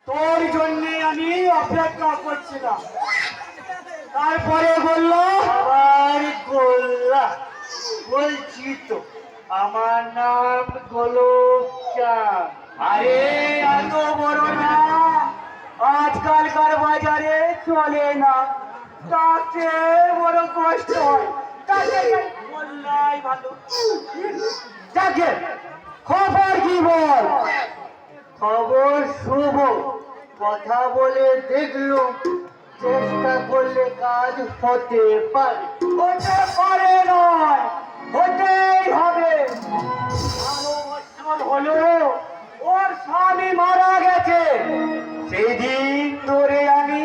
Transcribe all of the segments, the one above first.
তোর জন্য আমি অপেক্ষা করছিলাম। তারপরে বলল আবার গোল্লা বলছি তো, আমার নাম গোলক চাঁদ। আরে এত বড় না, আজকালকার বাজারে চলে না, তাতে বড় কষ্ট হয়, তাতে বললাই ভালো। যাকে খবর কি বল? খবর শুভ, কথা বলে দেখলো, চেষ্টা করলে কাজ হতে পারে। হতে পারে নয়, হতেই হবে। 12 বছর হলো ওর স্বামী মারা গেছে, সেই দিন ধরে আমি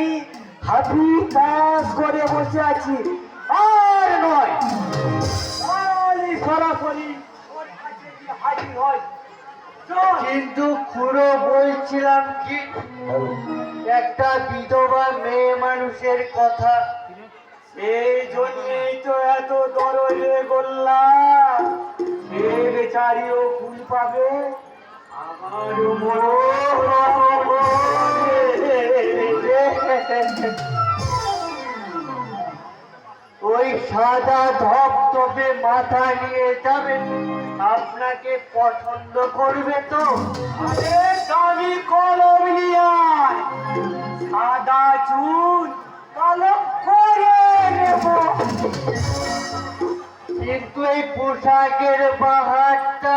হাতি চাষ করে বসে আছি। আর নয়, কালই সরাসরি ওর কাছে গিয়ে হাজির হয়। চল। কিন্তু খুড়ো বলছিলাম কি, একটা বিধবা মেয়ে মানুষের কথা। এই জন্যই তো এত দরজে গোল্লাম, সে বেচারিও ফুল পাবে, আমারও ওই সাদা ধপধপে মাথা নিয়ে যাবেন, আপনাকে পছন্দ করবে তো? আরে দামি কলম নিয়ে আয়, সাদা চুল কালো করে নেব। কিন্তু এই পোশাকের বাহারটা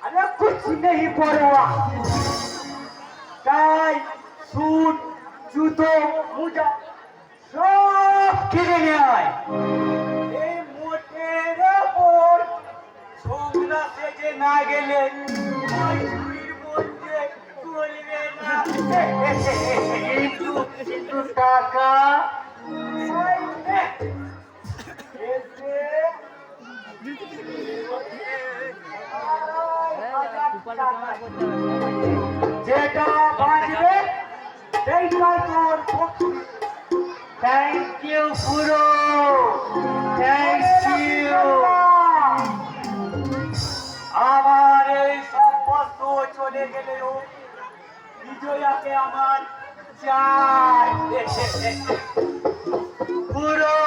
अरे कुछ नहीं परवाह, টাই স্যুট জুতো মোজা সব কিনে নিয়ে আয়। এই মোটের ওপর ছোকরা সেজে না গেলে ওই চুরির মধ্যে চলবে না। কিন্তু কিন্তু টাকা ওই নে, এসে যেটা বাঁচবে সেইটাই তোর পক্ষে। থ্যাংক ইউ পুরো, থ্যাংক ইউ। আমার এই সম্পর্ক চলে গেলেও বিজয়াকে আমার চাই। পুরো